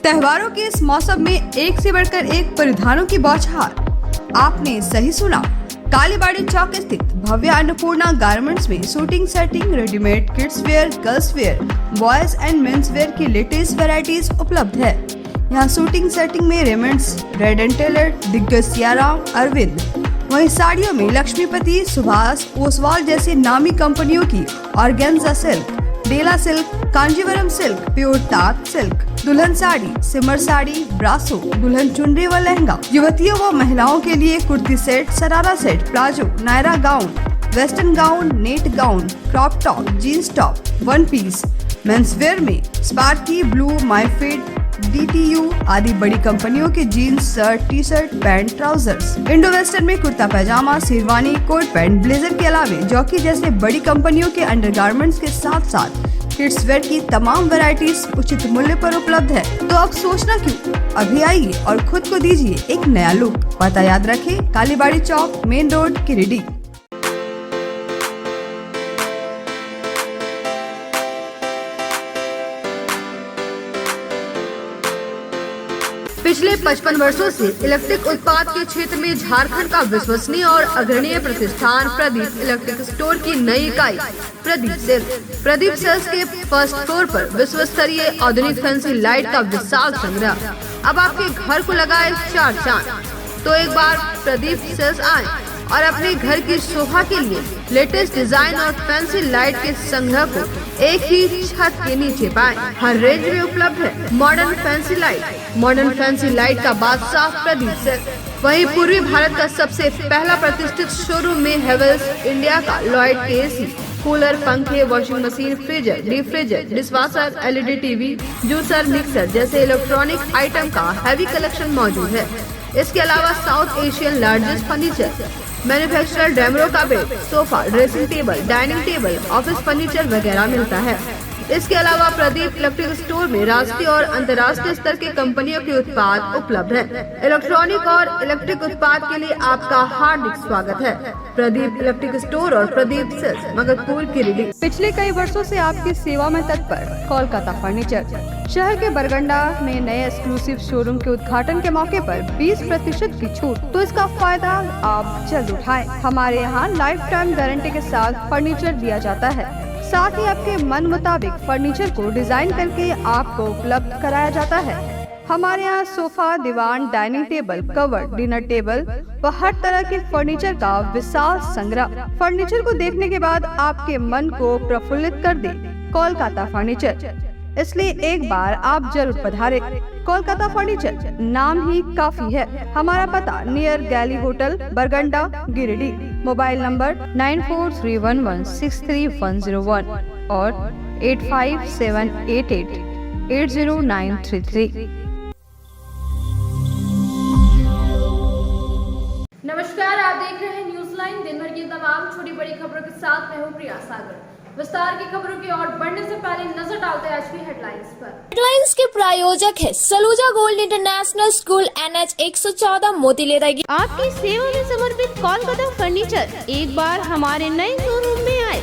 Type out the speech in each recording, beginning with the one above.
त्योहारों के इस मौसम में एक से बढ़कर एक परिधानों की बौछार। आपने सही सुना, कालीबाड़ी चौक स्थित भव्य अन्नपूर्णा गारमेंट्स में suiting shirting, readymade kids wear, girls wear, boys and mens wear की लेटेस्ट वैरायटीज उपलब्ध है। यहाँ शूटिंग सेटिंग में रेमंड्स, रेड एंड टेलर, दिग्गज सियाराम, अरविंद, वहीं साड़ियों में लक्ष्मीपति, सुभाष, ओसवाल जैसी नामी कंपनियों की ऑर्गेन्जा सिल्क, डेला सिल्क, कांजीवरम सिल्क, प्योर तात सिल्क, दुल्हन साड़ी, सिमर साड़ी, ब्रासो, दुल्हन चुनरी व लहंगा, युवतियों व महिलाओं के लिए kurti set, sharara set, palazzo, Naira gown, western gown, net gown, crop top, jeans top, one piece, mens wear में स्पार्की, ब्लू, माईफिट, DTU आदि बड़ी कंपनियों के jeans, shirt, T shirt, pant, trousers, Indo western में kurta pyjama, sherwani, coat pant, blazer के अलावे jockey जैसे बड़ी कंपनियों के अंडरगारमेंट्स के साथ साथ किड्स वेयर की तमाम वैरायटीज उचित मूल्य पर उपलब्ध है। तो अब सोचना क्यों, अभी आइए और खुद को दीजिए एक नया लुक। पता याद रखें, कालीबाड़ी चौक, मेन रोड, गिरिडीह। पिछले 55 वर्षों से इलेक्ट्रिक उत्पाद के क्षेत्र में झारखंड का विश्वसनीय और अग्रणीय प्रतिष्ठान प्रदीप इलेक्ट्रिक स्टोर की नई इकाई प्रदीप सेल्स के फर्स्ट फ्लोर पर विश्व स्तरीय आधुनिक फैंसी लाइट का विशाल संग्रह। अब आपके घर को लगाए 4 चांद। तो एक बार प्रदीप सेल्स आए और अपने घर की शोभा के लिए लेटेस्ट डिजाइन और फैंसी लाइट के संग्रह को एक ही छत के नीचे पाएं। हर रेंज में उपलब्ध है मॉडर्न फैंसी लाइट का बादशाह प्रदीप सेल्स। वहीं पूर्वी भारत का सबसे पहला प्रतिष्ठित शोरूम में हेवेल्स इंडिया का लॉयड के एसी, कूलर, पंखे, washing machine, freezer, deep freezer, dishwasher, LED TV, juicer, mixer जैसे इलेक्ट्रॉनिक आइटम का हैवी कलेक्शन मौजूद है। इसके अलावा South Asian largest furniture manufacturer Damro का bed, sofa, dressing table, dining table, office furniture वगैरह मिलता है। इसके अलावा प्रदीप इलेक्ट्रिक स्टोर में राष्ट्रीय और अंतर्राष्ट्रीय स्तर के कंपनियों के उत्पाद उपलब्ध हैं। इलेक्ट्रॉनिक और इलेक्ट्रिक उत्पाद के लिए आपका हार्दिक स्वागत है। प्रदीप इलेक्ट्रिक स्टोर और प्रदीप सेल्स, मगरपुर, गिरिडीह। पिछले कई वर्षों से आपकी सेवा में तत्पर कोलकाता फर्नीचर। शहर के बरगंडा में नए एक्सक्लूसिव शोरूम के उद्घाटन के मौके पर 20% की छूट, तो इसका फायदा आप जल्द उठाएं। हमारे यहाँ लाइफ टाइम गारंटी के साथ फर्नीचर दिया जाता है। साथ ही आपके मन मुताबिक फर्नीचर को डिजाइन करके आपको उपलब्ध कराया जाता है। हमारे यहाँ सोफा, दीवान, dining table, cover, dinner table व हर तरह के फर्नीचर का विशाल संग्रह। फर्नीचर को देखने के बाद आपके मन को प्रफुल्लित कर दे कोलकाता फर्नीचर, इसलिए एक बार आप जरूर पधारें। कोलकाता फर्नीचर नाम ही काफी है। हमारा पता नियर गैली होटल, बरगंडा, गिरिडीह। मोबाइल नंबर 9431163101 और 8578880933। नमस्कार, आप देख रहे हैं न्यूज लाइन। दिन भर की तमाम छोटी बड़ी खबरों के साथ मैं हूं प्रिया सागर। विस्तार की खबरों की ओर बढ़ने से पहले नजर डालते हैं आज की हेडलाइंस पर। हेडलाइंस के प्रायोजक है Saluja gold international school, NH 114, मोतीलेरा। आपकी सेवा में समर्पित कोलकाता फर्नीचर एक बार हमारे नए शोरूम में आए।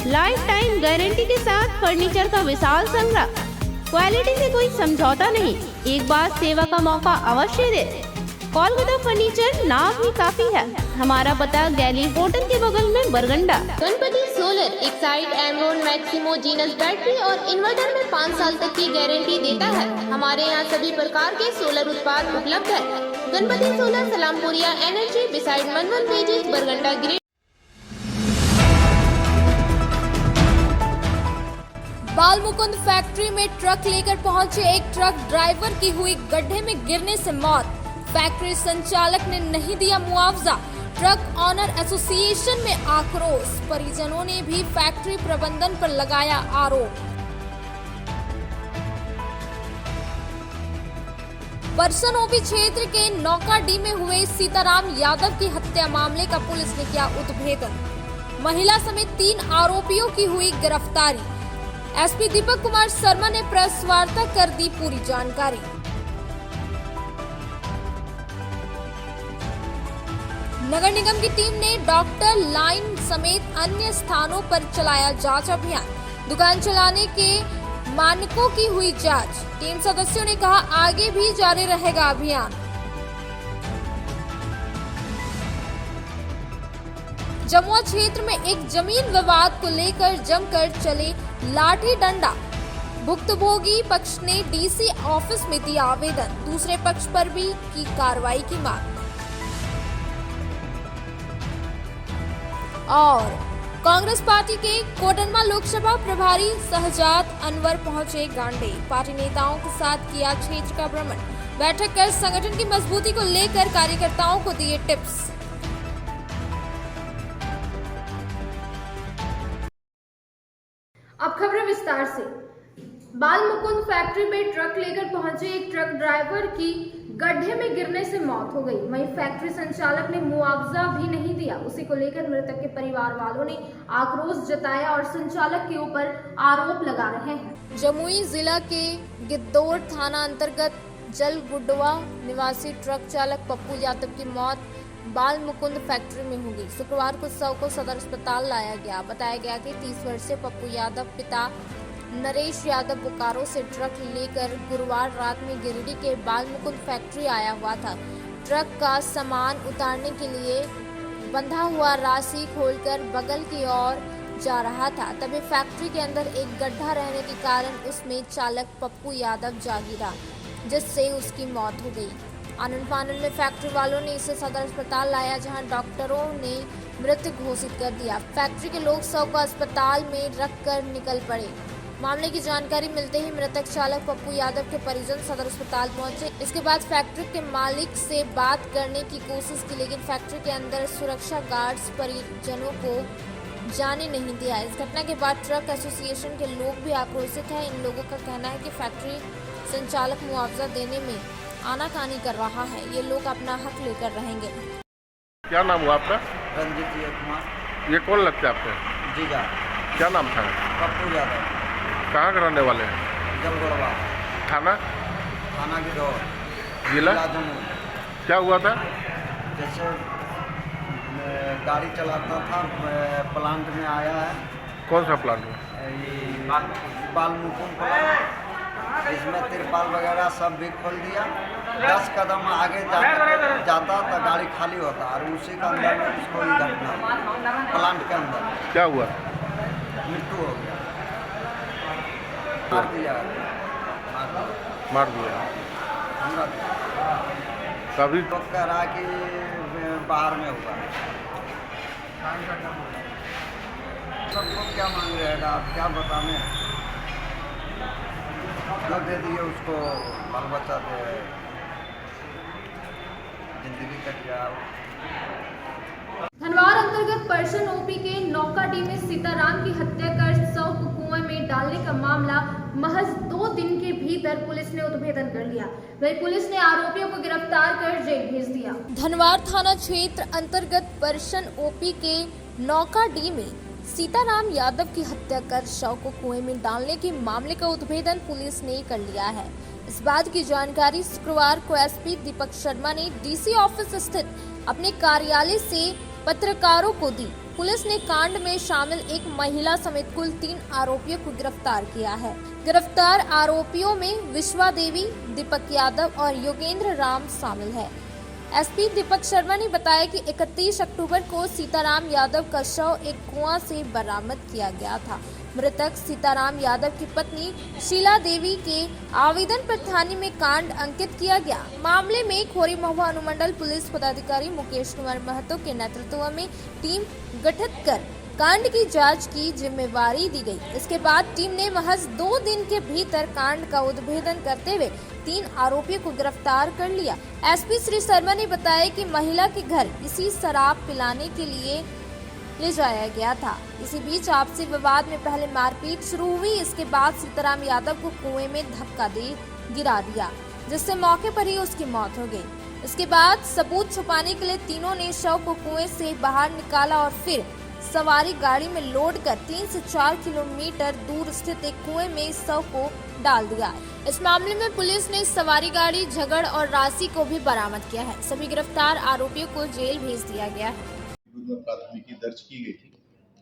लाइफ टाइम गारंटी के साथ फर्नीचर का विशाल संग्रह, क्वालिटी से कोई समझौता नहीं। एक बार सेवा का मौका अवश्य दे। कोलकाता फर्नीचर नाम ही काफी है। हमारा पता गैली होटल के बगल में, बरगंडा। गणपति सोलर एक side Amaron Maximo genus battery और इन्वर्टर में 5 साल तक की गारंटी देता है। हमारे यहाँ सभी प्रकार के सोलर उत्पाद उपलब्ध है। Ganpati solar, Salampuria energy, beside मनवन पेजेस, बरगंडा, गिरिडीह। बालमुकुंद फैक्ट्री में ट्रक लेकर पहुंचे एक ट्रक ड्राइवर की हुई गड्ढे में गिरने से मौत। फैक्ट्री संचालक ने नहीं दिया मुआवजा। ट्रक ऑनर एसोसिएशन में आक्रोश। परिजनों ने भी फैक्ट्री प्रबंधन पर लगाया आरोप। परसनोबी क्षेत्र के नौकाडी में हुए सीताराम यादव की हत्या मामले का पुलिस ने किया उद्भेदन। महिला समेत 3 आरोपियों की हुई गिरफ्तारी। एसपी दीपक कुमार शर्मा ने प्रेस वार्ता कर दी पूरी जानकारी। नगर निगम की टीम ने डॉक्टर लाइन समेत अन्य स्थानों पर चलाया जांच अभियान। दुकान चलाने के मानकों की हुई जांच। टीम सदस्यों ने कहा आगे भी जारी रहेगा अभियान। जमुआ क्षेत्र में एक जमीन विवाद को लेकर जमकर चले लाठी डंडा। भुक्तभोगी पक्ष ने डीसी ऑफिस में दिया आवेदन, दूसरे पक्ष पर भी की कार्रवाई की मांग। और कांग्रेस पार्टी के कोडरमा लोकसभा प्रभारी शहजाद अनवर पहुंचे गांडे। पार्टी नेताओं के साथ किया क्षेत्र का भ्रमण, बैठक कर संगठन की मजबूती को लेकर कार्यकर्ताओं को दिए टिप्स। अब खबरें विस्तार से। बाल मुकुंद फैक्ट्री में ट्रक लेकर पहुंचे एक ट्रक ड्राइवर की गड्ढे में गिरने से मौत हो गई। वहीं फैक्ट्री संचालक ने मुआवजा भी नहीं दिया। उसी को लेकर मृतक के परिवार वालों ने आक्रोश जताया और संचालक के ऊपर आरोप लगा रहे हैं। जमुई जिला के गिद्धौर थाना अंतर्गत जलगुडवा निवासी ट्रक चालक पप्पू यादव की मौत बाल मुकुंद फैक्ट्री में हो गई। शुक्रवार को शव को सदर अस्पताल लाया गया। बताया गया कि 30 वर्षीय पप्पू यादव पिता नरेश यादव बोकारो से ट्रक लेकर गुरुवार रात में गिरिडीह के बाल मुकुंद फैक्ट्री आया हुआ था। ट्रक का सामान उतारने के लिए बंधा हुआ राशि खोलकर बगल की ओर जा रहा था। तभी फैक्ट्री के अंदर एक गड्ढा रहने के कारण उसमें चालक पप्पू यादव जा गिरा, जिससे उसकी मौत हो गई। आनंद फानंद में फैक्ट्री वालों ने इसे सदर अस्पताल लाया, जहां डॉक्टरों ने मृत घोषित कर दिया। फैक्ट्री के लोग शव को अस्पताल में रखकर निकल पड़े। मामले की जानकारी मिलते ही मृतक चालक पप्पू यादव के परिजन सदर अस्पताल पहुंचे। इसके बाद फैक्ट्री के मालिक से बात करने की कोशिश की, लेकिन फैक्ट्री के अंदर सुरक्षा गार्ड्स परिजनों को जाने नहीं दिया। इस घटना के बाद ट्रक एसोसिएशन के लोग भी आक्रोशित हैं। इन लोगों का कहना है कि फैक्ट्री संचालक मुआवजा देने में आनाकानी कर रहा है। ये लोग अपना हक लेकर रहेंगे। क्या नाम हुआ आपका? रंजीत कुमार। ये कौन लगता है आपके? जीजा। क्या नाम था? पप्पू यादव। कहाँ के रहने वाले हैं? जलगुड़वा। थाना? थाना गिद्धौर। जिला? जमुई। क्या हुआ था? जैसे गाड़ी चलाता था, प्लांट में आया है। कौन सा प्लांट में? ये बाल मुकुंद प्लांट, इसमें तिरपाल वगैरह सब भी खोल दिया। 10 कदम आगे जाता तो गाड़ी खाली होता और उसी के अंदर में उसको ही घटना प्लांट के अंदर। क्या हुआ? मृत्यु हो गया। मार दिया। हमरा कभी तो कह रहा कि बाहर में हुआ। सबको क्या मांग रहेगा, आप क्या बताने? जो दे दिए उसको बाल बच्चा दे, जिंदगी कट गया। धनवार अंतर्गत परसन ओपी के नौकाडी में सीताराम की हत्या कर शव को कुएं में डालने का मामला महज 2 दिन के भीतर पुलिस ने उद्भेदन कर लिया। वही पुलिस ने आरोपियों को गिरफ्तार कर जेल भेज दिया। धनवार थाना क्षेत्र अंतर्गत परसन ओपी के नौकाडी में सीताराम यादव की हत्या कर शव को कुएं में डालने के मामले का उद्भेदन पुलिस ने कर लिया है। इस बात की जानकारी शुक्रवार को एसपी दीपक शर्मा ने डीसी ऑफिस स्थित अपने कार्यालय से पत्रकारों को दी। पुलिस ने कांड में शामिल एक महिला समेत कुल 3 आरोपियों को गिरफ्तार किया है। गिरफ्तार आरोपियों में विश्वा देवी, दीपक यादव और योगेंद्र राम शामिल है। एसपी दीपक शर्मा ने बताया कि 31 अक्टूबर को सीताराम यादव का शव एक कुआं से बरामद किया गया था। मृतक सीताराम यादव की पत्नी शीला देवी के आवेदन पर थाने में कांड अंकित किया गया। मामले में खोरी महुआ अनुमंडल पुलिस पदाधिकारी मुकेश कुमार महतो के नेतृत्व में टीम गठित कर कांड की जांच की जिम्मेवारी दी गई। इसके बाद टीम ने महज 2 दिन के भीतर कांड का उद्भेदन करते हुए 3 आरोपियों को गिरफ्तार कर लिया। एसपी श्री शर्मा ने बताया कि महिला के घर इसी शराब पिलाने के लिए ले जाया गया था। इसी बीच आपसी विवाद में पहले मारपीट शुरू हुई। इसके बाद सीताराम यादव को कुएं में धक्का दे गिरा दिया, जिससे मौके पर ही उसकी मौत हो गई। इसके बाद सबूत छुपाने के लिए तीनों ने शव को कुएं से बाहर निकाला और फिर सवारी गाड़ी में लोड कर 3 से 4 किलोमीटर दूर स्थित एक कुएं में शव को डाल दिया। इस मामले में पुलिस ने सवारी गाड़ी, झगड़ और राशि को भी बरामद किया है। सभी गिरफ्तार आरोपियों को जेल भेज दिया गया है। प्राथमिकी दर्ज की गई थी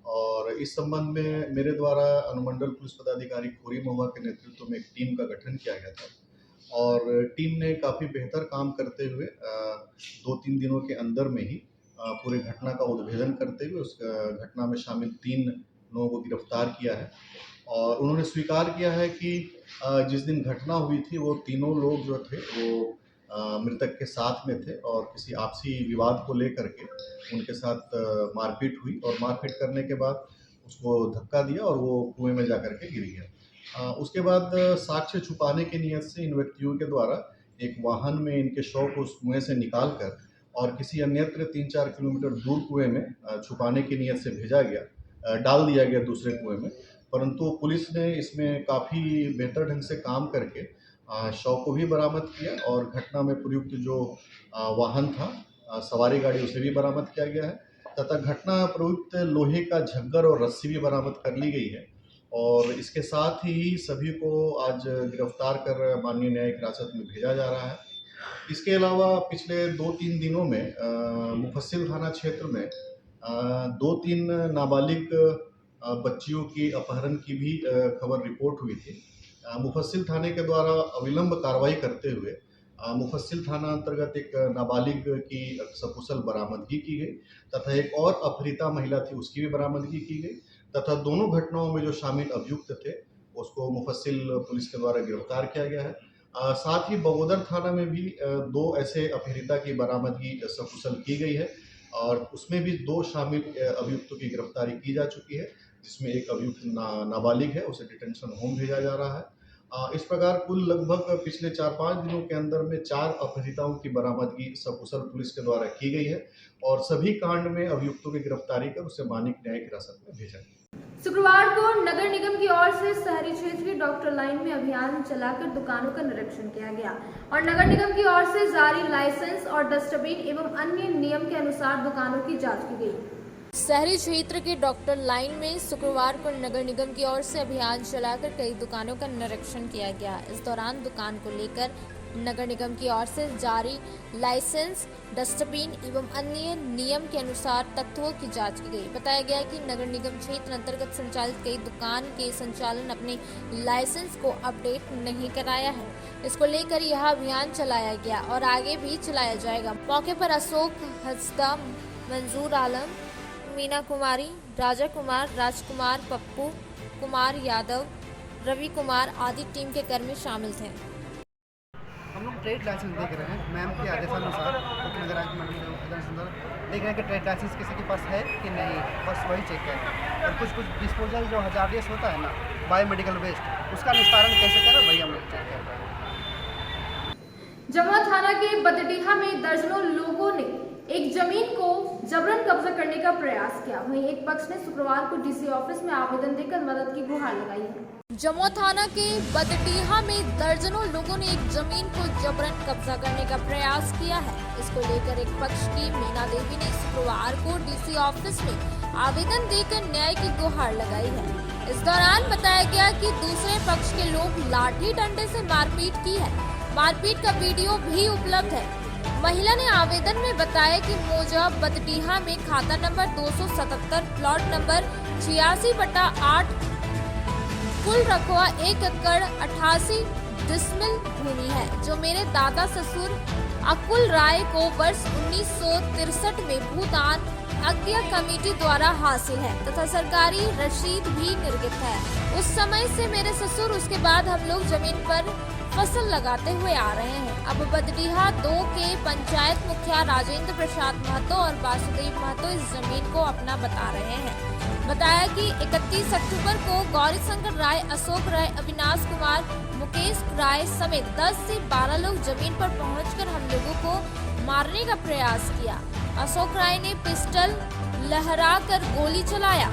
और इस संबंध में मेरे द्वारा अनुमंडल पुलिस पदाधिकारी खोरी महुआ के नेतृत्व में एक टीम का गठन किया गया था और टीम ने काफ़ी बेहतर काम करते हुए 2-3 दिनों के अंदर में ही पूरे घटना का उद्भेदन करते हुए उस घटना में शामिल 3 लोगों को गिरफ्तार किया है और उन्होंने स्वीकार किया है कि जिस दिन घटना हुई थी वो तीनों लोग जो थे वो मृतक के साथ में थे और किसी आपसी विवाद को लेकर के उनके साथ मारपीट हुई और मारपीट करने के बाद उसको धक्का दिया और वो कुएं में जा कर के गिर गया। उसके बाद साक्ष्य छुपाने की नीयत से इन व्यक्तियों के द्वारा एक वाहन में इनके शव को उस कुएं से निकाल कर और किसी अन्यत्र 3-4 किलोमीटर दूर कुएं में छुपाने की नीयत से भेजा गया, डाल दिया गया दूसरे कुएं में। परंतु पुलिस ने इसमें काफ़ी बेहतर ढंग से काम करके शव को भी बरामद किया और घटना में प्रयुक्त जो वाहन था, सवारी गाड़ी, उसे भी बरामद किया गया है तथा घटना प्रयुक्त लोहे का झग्गर और रस्सी भी बरामद कर ली गई है और इसके साथ ही सभी को आज गिरफ्तार कर माननीय न्यायिक हिरासत में भेजा जा रहा है। इसके अलावा पिछले 2-3 दिनों में मुफस्सिल थाना क्षेत्र में 2-3 नाबालिग बच्चियों की अपहरण की भी खबर रिपोर्ट हुई थी। मुफस्सिल थाने के द्वारा अविलंब कार्रवाई करते हुए मुफस्सिल थाना अंतर्गत एक नाबालिग की सकुशल बरामदगी की गई तथा एक और अपहृता महिला थी उसकी भी बरामदगी की गई तथा दोनों घटनाओं में जो शामिल अभियुक्त थे उसको मुफस्सिल पुलिस के द्वारा गिरफ्तार किया गया है। साथ ही बगोदर थाना में भी 2 ऐसे अपहृता की बरामदगी सकुशल की गई है और उसमें भी 2 शामिल अभियुक्तों की गिरफ्तारी की जा चुकी है जिसमें एक अभियुक्त नाबालिग है, उसे डिटेंशन होम भेजा जा रहा है। इस प्रकार कुल लगभग पिछले 4-5 दिनों के अंदर में 4 अपहृताओं की बरामदगी सकुशल पुलिस के द्वारा की गई है और सभी कांड में अभियुक्तों की गिरफ्तारी कर उसे माननीय न्यायिक हिरासत में भेजा गया। शुक्रवार को नगर निगम की ओर से शहरी क्षेत्र की डॉक्टर लाइन में अभियान चलाकर दुकानों का निरीक्षण किया गया और नगर निगम की ओर से जारी लाइसेंस और डस्टबिन एवं अन्य नियम के अनुसार दुकानों की जांच की गई। शहरी क्षेत्र के डॉक्टर लाइन में शुक्रवार को नगर निगम की ओर से अभियान चलाकर कई दुकानों का निरीक्षण किया गया। इस दौरान दुकान को लेकर नगर निगम की ओर से जारी लाइसेंस, डस्टबिन एवं अन्य नियम के अनुसार तत्वों की जांच की गई। बताया गया कि नगर निगम क्षेत्र अंतर्गत संचालित कई दुकान के संचालन अपने लाइसेंस को अपडेट नहीं कराया है। इसको लेकर यह अभियान चलाया गया और आगे भी चलाया जाएगा। मौके पर अशोक हंसदा, मंजूर आलम, मीना कुमारी, राजा कुमार, राजकुमार, पप्पू कुमार यादव, रवि कुमार आदि टीम के कर्मी शामिल थे। हम लोग ट्रेड लाइसेंस देख रहे हैं मैम के आदेशानुसार, नगर आदेशानुसार देख रहे हैं कि ट्रेड लाइसेंस किसी के पास है कि नहीं, बस वही चेक है। और कुछ डिस्पोजल जो हजारियस होता है ना, बायोमेडिकल वेस्ट, उसका निस्तारण कैसे करें वही हम लोग चेक कर रहे हैं। जमुआ थाना के बदडीहा में दर्जनों लोगों ने एक जमीन को जबरन कब्जा करने का प्रयास किया। वहीं एक पक्ष ने शुक्रवार को डीसी ऑफिस में आवेदन देकर मदद की गुहार लगाई है। जमुआ थाना के बदडीहा में दर्जनों लोगों ने एक जमीन को जबरन कब्जा करने का प्रयास किया है। इसको लेकर एक पक्ष की मीना देवी ने शुक्रवार को डीसी ऑफिस में आवेदन देकर न्याय की गुहार लगाई है। इस दौरान बताया गया कि दूसरे पक्ष के लोग लाठी डंडे से मारपीट की है। मारपीट का वीडियो भी उपलब्ध है। महिला ने आवेदन में बताया कि मौजा बदडीहा में खाता नंबर 277 प्लॉट नंबर 86/8 कुल रकबा 1 एकड़ 88 डिसमिल भूमि है, जो मेरे दादा ससुर अकुल राय को वर्ष 1963 में भूदान अज्ञा कमेटी द्वारा हासिल है तथा सरकारी रसीद भी निर्गत है। उस समय से मेरे ससुर, उसके बाद हम लोग जमीन पर फसल लगाते हुए आ रहे हैं। अब बदडीहा 2 के पंचायत मुखिया राजेंद्र प्रसाद महतो और वासुदेव महतो इस जमीन को अपना बता रहे हैं। बताया कि 31 अक्टूबर को गौरी शंकर राय, अशोक राय, अविनाश कुमार, मुकेश राय समेत 10 से 12 लोग जमीन पर पहुंचकर हम लोगों को मारने का प्रयास किया। अशोक राय ने पिस्टल लहराकर गोली चलाया।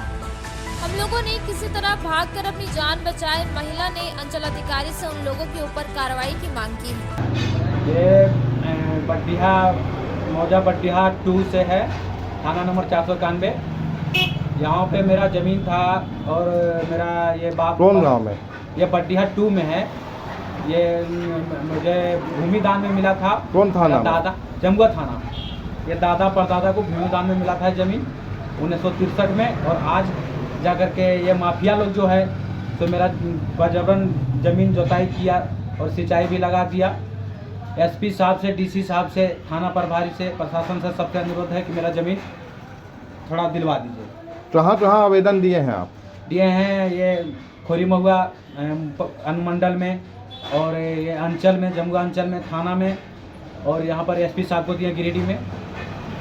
हम लोगों ने किसी तरह भागकर अपनी जान बचाई। महिला ने अंचल अधिकारी से उन लोगों के ऊपर कार्रवाई की मांग की है। ये बड्डीहा, मौजा बड्डीहा 2 से है, थाना नंबर 491। यहाँ पे मेरा ज़मीन था और मेरा ये बाप कौन गांव में? ये बड्डीहा 2 में है। ये मुझे भूमि दान में मिला था। कौन थाना? दादा, जमुआ थाना। ये दादा परदादा को भूमि दान में मिला था ज़मीन। 1963 में, और आज जा कर के ये माफिया लोग जो है तो मेरा बजबरन ज़मीन जोताई किया और सिंचाई भी लगा दिया। एसपी साहब से, डीसी साहब से, थाना प्रभारी से, प्रशासन से सबसे अनुरोध है कि मेरा ज़मीन थोड़ा दिलवा दीजिए। कहाँ कहाँ आवेदन दिए हैं आप? दिए हैं ये खोरी महुआ अनुमंडल में, और ये अंचल में, जमुआ अंचल में, थाना में, और यहाँ पर एसपी साहब को दिए गिरिडीह में।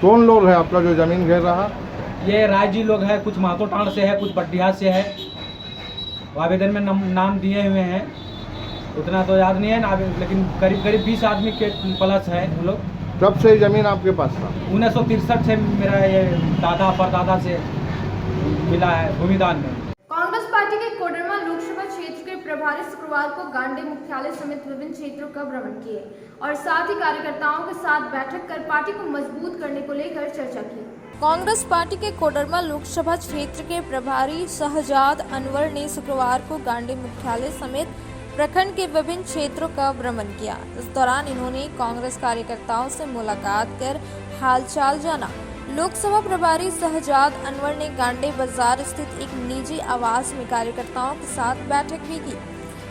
कौन लोग है आपका जो जमीन घेर रहा? ये राय जी लोग हैं, कुछ महतो टांड से है, कुछ बड्डिया से है। आवेदन में नाम दिए हुए हैं, उतना तो याद नहीं है ना, लेकिन करीब करीब 20 आदमी के प्लस है हम लोग। कब से जमीन आपके पास था? 1963 से मेरा ये दादा परदादा से मिला है भूमिदान में। कांग्रेस पार्टी के कोडरमा लोकसभा क्षेत्र के प्रभारी शुक्रवार को गांडी मुख्यालय समेत विभिन्न क्षेत्रों का भ्रमण किए और साथ ही कार्यकर्ताओं के साथ बैठक कर पार्टी को मजबूत करने को लेकर चर्चा की। कांग्रेस पार्टी के कोडरमा लोकसभा क्षेत्र के प्रभारी शहजाद अनवर ने शुक्रवार को गांडी मुख्यालय समेत प्रखंड के विभिन्न क्षेत्रों का भ्रमण किया। इस दौरान इन्होंने कांग्रेस कार्यकर्ताओं से मुलाकात कर हालचाल जाना। लोकसभा प्रभारी शहजाद अनवर ने गांडी बाजार स्थित एक निजी आवास में कार्यकर्ताओं के साथ बैठक भी की।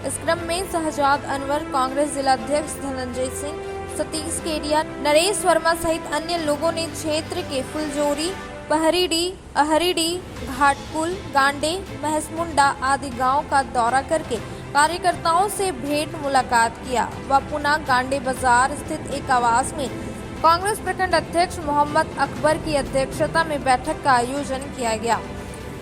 इस क्रम में शहजाद अनवर, कांग्रेस जिलाध्यक्ष धनंजय सिंह, सतीश केडिया, नरेश वर्मा सहित अन्य लोगों ने क्षेत्र के फुलजोरी, पहरीडी, अहरीडी, घाटकुल, गांडे, महसमुंडा आदि गांव का दौरा करके कार्यकर्ताओं से भेंट मुलाकात किया। वह पुनः गांडे बाजार स्थित एक आवास में कांग्रेस प्रखंड अध्यक्ष मोहम्मद अकबर की अध्यक्षता में बैठक का आयोजन किया गया।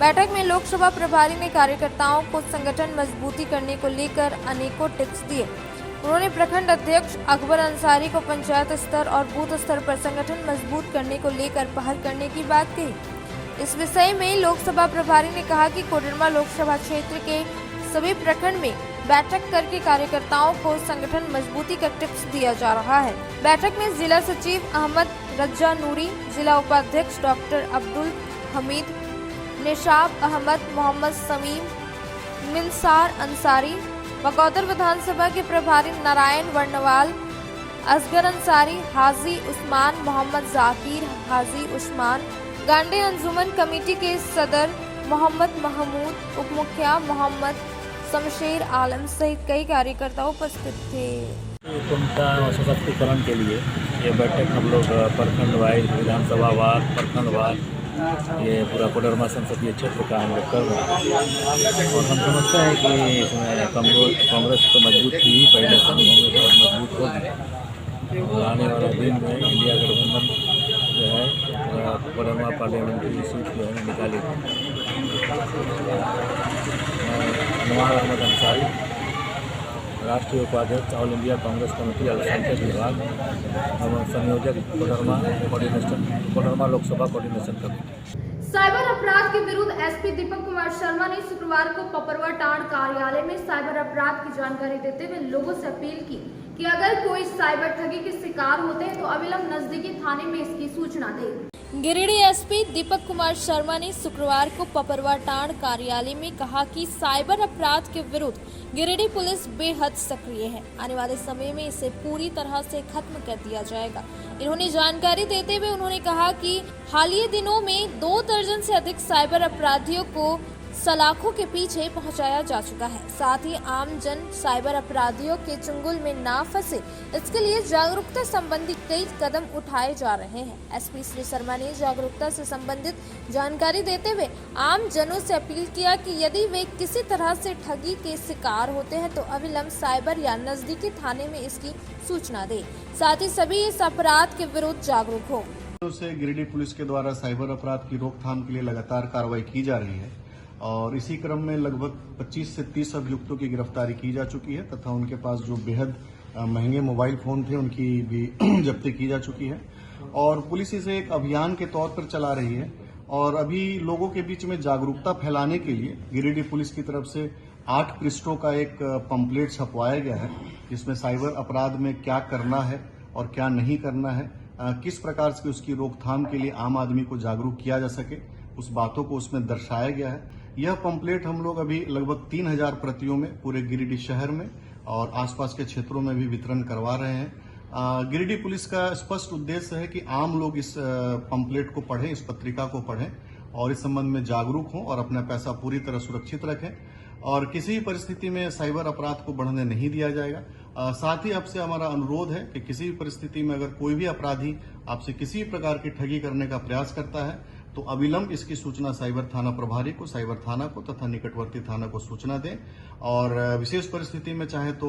बैठक में लोकसभा प्रभारी ने कार्यकर्ताओं को संगठन मजबूती करने को लेकर अनेकों टिप्स दिए। उन्होंने प्रखंड अध्यक्ष अकबर अंसारी को पंचायत स्तर और बूथ स्तर पर संगठन मजबूत करने को लेकर पहल करने की बात कही। इस विषय में लोकसभा प्रभारी ने कहा कि कोडरमा लोकसभा क्षेत्र के सभी प्रखंड में बैठक करके कार्यकर्ताओं को संगठन मजबूती का टिप्स दिया जा रहा है। बैठक में जिला सचिव अहमद रज्जा नूरी, जिला उपाध्यक्ष डॉक्टर अब्दुल हमीद, निशाब अहमद, मोहम्मद समीम, मिनसार अंसारी, बकौदर विधानसभा के प्रभारी नारायण वर्णवाल, असगर अंसारी, हाजी उस्मान, मोहम्मद जाकिर, हाजी उस्मान, गांडे अंजुमन कमेटी के सदर मोहम्मद महमूद, उप मुखिया मोहम्मद शमशेर आलम सहित कई कार्यकर्ता उपस्थित थे। उनका सशक्तिकरण के लिए ये बैठक हम लोग प्रखंड वाइज, विधानसभा वार, प्रखंड वार, ये पूरा कोडरमा संसदीय क्षेत्र का हम लोग कर रहे हैं। और हम समझते हैं कि इसमें कांग्रेस तो मजबूत थी ही पहले से, कांग्रेस और मजबूत होगी। और आने वाले दिन में इंडिया गठबंधन जो है कोडरमा पार्लियामेंट्री सीट जो है निकालेगी। नवाज अहमद अंसारी, राष्ट्रीय उपाध्यक्ष ऑल इंडिया कांग्रेस कमेटी अल्पसंख्यक विभाग एवं संयोजक Koderma Lok Sabha coordination committee. Cyber अपराध के विरुद्ध एसपी दीपक कुमार शर्मा ने शुक्रवार को पपरवा टांड कार्यालय में साइबर अपराध की जानकारी देते हुए लोगों से अपील की कि अगर कोई साइबर ठगी के शिकार होते हैं तो अविलंब नजदीकी थाने में इसकी सूचना दें। गिरिडीह एसपी दीपक कुमार शर्मा ने शुक्रवार को पपरवा टांड कार्यालय में कहा कि साइबर अपराध के विरुद्ध गिरिडीह पुलिस बेहद सक्रिय है। आने वाले समय में इसे पूरी तरह से खत्म कर दिया जाएगा। इन्होंने जानकारी देते हुए उन्होंने कहा कि हालिया दिनों में 2 दर्जन से अधिक साइबर अपराधियों को सलाखों के पीछे पहुंचाया जा चुका है। साथ ही आम जन साइबर अपराधियों के चंगुल में ना फंसे, इसके लिए जागरूकता संबंधी कई कदम उठाए जा रहे हैं। एसपी श्री शर्मा ने जागरूकता से संबंधित जानकारी देते हुए आम जनों से अपील किया कि यदि वे किसी तरह से ठगी के शिकार होते हैं तो अविलंब साइबर या नजदीकी थाने में इसकी सूचना दें। साथ ही सभी इस अपराध के विरुद्ध जागरूक हो। गिरिडीह पुलिस के द्वारा साइबर अपराध की रोकथाम के लिए लगातार कार्रवाई की जा रही है और इसी क्रम में लगभग 25 से 30 अभियुक्तों की गिरफ्तारी की जा चुकी है तथा उनके पास जो बेहद महंगे मोबाइल फोन थे उनकी भी जब्ती की जा चुकी है और पुलिस इसे एक अभियान के तौर पर चला रही है। और अभी लोगों के बीच में जागरूकता फैलाने के लिए गिरिडीह पुलिस की तरफ से 8 पृष्ठों का एक पंपलेट छपवाया गया है, जिसमें साइबर अपराध में क्या करना है और क्या नहीं करना है, किस प्रकार से उसकी रोकथाम के लिए आम आदमी को जागरूक किया जा सके, उस बातों को उसमें दर्शाया गया है। यह पंपलेट हम लोग अभी लगभग 3000 प्रतियों में पूरे गिरिडीह शहर में और आसपास के क्षेत्रों में भी वितरण करवा रहे हैं। गिरिडीह पुलिस का स्पष्ट उद्देश्य है कि आम लोग इस पंपलेट को पढ़ें, इस पत्रिका को पढ़ें और इस संबंध में जागरूक हों और अपना पैसा पूरी तरह सुरक्षित रखें और किसी भी परिस्थिति में साइबर अपराध को बढ़ने नहीं दिया जाएगा। साथ ही आपसे हमारा अनुरोध है कि किसी भी परिस्थिति में अगर कोई भी अपराधी आपसे किसी भी प्रकार की ठगी करने का प्रयास करता है तो अविलंब इसकी सूचना साइबर थाना प्रभारी को, साइबर थाना को तथा निकटवर्ती थाना को सूचना दें। और विशेष परिस्थिति में चाहे तो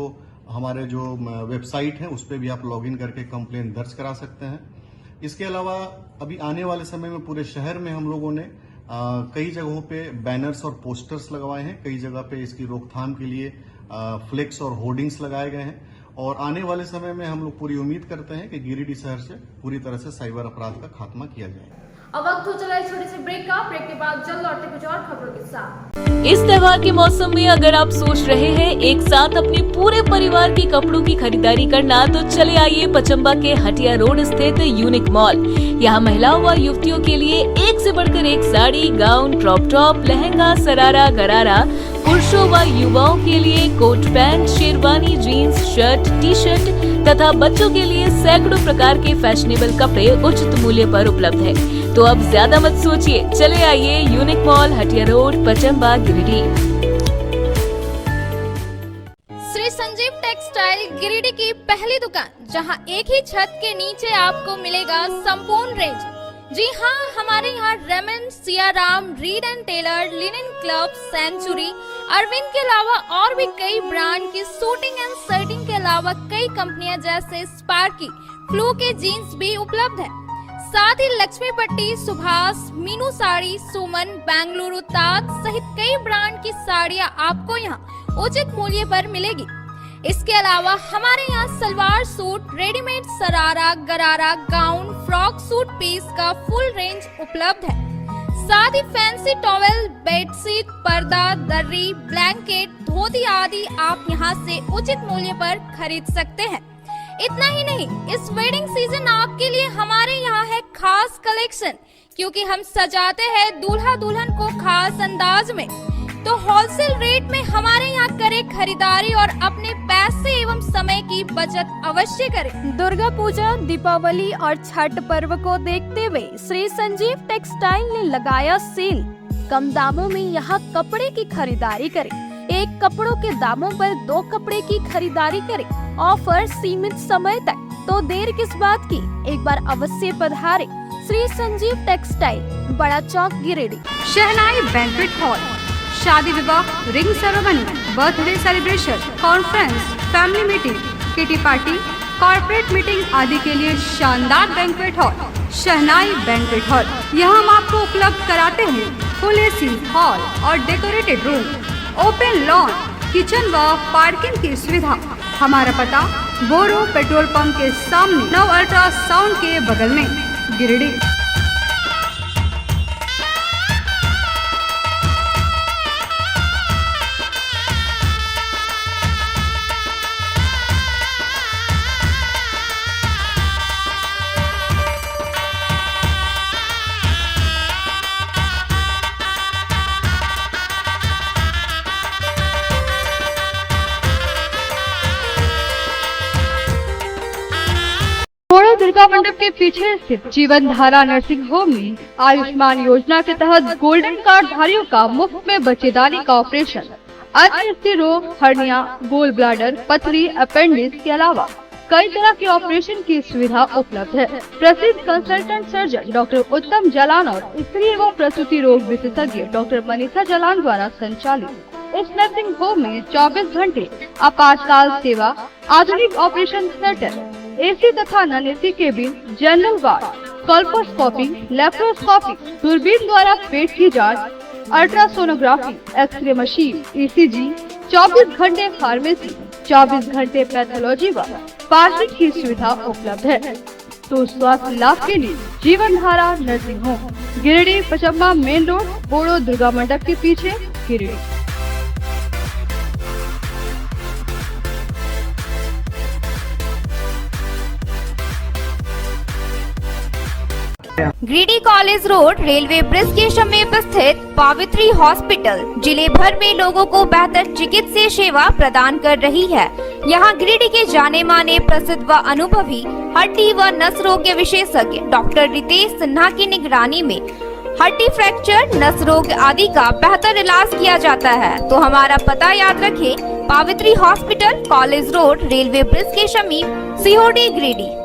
हमारे जो वेबसाइट है उस पर भी आप लॉगिन करके कंप्लेन दर्ज करा सकते हैं। इसके अलावा अभी आने वाले समय में पूरे शहर में हम लोगों ने कई जगहों पे बैनर्स और पोस्टर्स लगवाए हैं, कई जगह पे इसकी रोकथाम के लिए फ्लेक्स और होर्डिंग्स लगाए गए हैं और आने वाले समय में हम लोग पूरी उम्मीद करते हैं कि गिरिडीह शहर से पूरी तरह से साइबर अपराध का खात्मा किया जाएगा। अब वक्त हो चला है छोटे से ब्रेक का। ब्रेक के बाद जल्द लौटते कुछ और खबरों के साथ। इस त्योहार के मौसम में अगर आप सोच रहे हैं एक साथ अपने पूरे परिवार की कपड़ों की खरीदारी करना तो चले आइए पचम्बा के हटिया रोड स्थित यूनिक मॉल। यहाँ महिलाओं व युवतियों के लिए एक से बढ़कर एक sari, gown, crop top, lehenga, sharara, gharara, पुरुषों व युवाओं के लिए coat pant, sherwani, jeans, shirt, T shirt तथा बच्चों के लिए सैकड़ों प्रकार के फैशनेबल कपड़े उचित मूल्य पर उपलब्ध है। तो अब ज्यादा मत सोचिए, चले आइए unique mall, Hatia road, Pachamba, Giridih. Shri Sanjeev textile Giridih की पहली दुकान, जहां एक ही छत के नीचे आपको मिलेगा संपूर्ण रेंज। जी हाँ, हमारे यहाँ Raymond, Siyaram, Reid and Taylor, Linen Club, Century, Arvind के अलावा और भी कई ब्रांड की सूटिंग एंड शर्टिंग के अलावा कई कंपनियां जैसे स्पार्की, फ्लू के जीन्स भी उपलब्ध है। साथ ही लक्ष्मी पट्टी, सुभाष, मीनू साड़ी, सुमन, बेंगलुरु ताज सहित कई ब्रांड की साड़ियां आपको यहाँ उचित मूल्य पर मिलेगी। इसके अलावा हमारे यहाँ सलवार सूट, रेडीमेड सरारा, गरारा, गाउन, फ्रॉक सूट पीस का फुल रेंज उपलब्ध है। साथ ही फैंसी टॉवेल, बेडशीट, पर्दा, दर्री, ब्लैंकेट, धोती आदि आप यहाँ से उचित मूल्य पर खरीद सकते हैं। इतना ही नहीं, इस वेडिंग सीजन आपके लिए हमारे यहाँ है खास कलेक्शन, क्योंकि हम सजाते हैं दूल्हा दुल्हन को खास अंदाज में। तो होलसेल रेट में हमारे यहाँ करें खरीदारी और अपने पैसे एवं समय की बचत अवश्य करें। दुर्गा पूजा, दीपावली और छठ पर्व को देखते हुए श्री संजीव टेक्सटाइल ने लगाया सेल। कम दामों में यहाँ कपड़े की खरीदारी करें। एक कपड़ों के दामों पर 2 कपड़े की खरीदारी करें। ऑफर सीमित समय तक, तो देर किस बात की, एक बार अवश्य पधारें। श्री संजीव टेक्सटाइल, बड़ा चौक, गिरिडीह। शहनाई बैंक्वेट हॉल, शादी विवाह, ring ceremony, birthday celebration, conference, family meeting, kitty party, corporate meeting आदि के लिए शानदार बैंक्वेट हॉल शहनाई बैंक्वेट हॉल। यहाँ हम आपको उपलब्ध कराते हैं फुल एसी हॉल और decorated room, open lawn, kitchen व पार्किंग की सुविधा। हमारा पता बोरो पेट्रोल पंप के सामने, नव अल्ट्रासाउंड के बगल में, गिरिडीह। दुर्गा मंडप के पीछे स्थित जीवन धारा नर्सिंग होम में आयुष्मान योजना के तहत गोल्डन कार्ड धारियों का मुफ्त में बच्चेदानी का ऑपरेशन, अन्य स्त्री रोग, हर्निया, गोल ब्लाडर, पथरी, अपेंडिक्स के अलावा कई तरह के ऑपरेशन की सुविधा उपलब्ध है। प्रसिद्ध कंसल्टेंट सर्जन डॉक्टर उत्तम जालान और स्त्री एवं प्रसूति रोग विशेषज्ञ डॉक्टर मनीषा जालान द्वारा संचालित इस नर्सिंग होम में 24 घंटे आपातकाल सेवा, आधुनिक ऑपरेशन थिएटर, एसी तथा non AC cabin, general ward, colposcopy, laparoscopy, दूरबीन द्वारा पेट की जांच, अल्ट्रासोनोग्राफी, एक्सरे मशीन, ईसीजी, 24 घंटे फार्मेसी, 24 घंटे पैथोलॉजी व पार्किंग की सुविधा उपलब्ध है। तो स्वास्थ्य लाभ के लिए Jeevan Dhara nursing home, Giridih, Pachamba main road, Bodo Durga Mandap के पीछे, Giridih. Giridih college road railway bridge के समीप स्थित पावित्री हॉस्पिटल जिले भर में लोगों को बेहतर चिकित्सीय सेवा प्रदान कर रही है। यहाँ गिरिडीह के जाने माने प्रसिद्ध व अनुभवी हड्डी व नस रोग के विशेषज्ञ डॉक्टर रितेश सिन्हा की निगरानी में हड्डी फ्रैक्चर, नस रोग आदि का बेहतर इलाज किया जाता है। तो हमारा पता याद रखें, Pavitri hospital, college road, railway bridge के समीप, सीहोडी, गिरिडीह।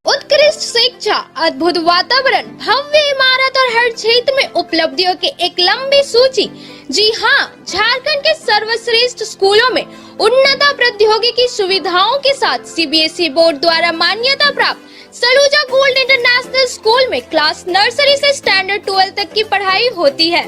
उत्कृष्ट शिक्षा, अद्भुत वातावरण, भव्य इमारत और हर क्षेत्र में उपलब्धियों की एक लंबी सूची। जी हाँ, झारखंड के सर्वश्रेष्ठ स्कूलों में उन्नत प्रौद्योगिकी सुविधाओं के साथ सीबीएसई बोर्ड द्वारा मान्यता प्राप्त सलूजा गोल्ड इंटरनेशनल स्कूल में क्लास नर्सरी से स्टैंडर्ड 12 तक की पढ़ाई होती है।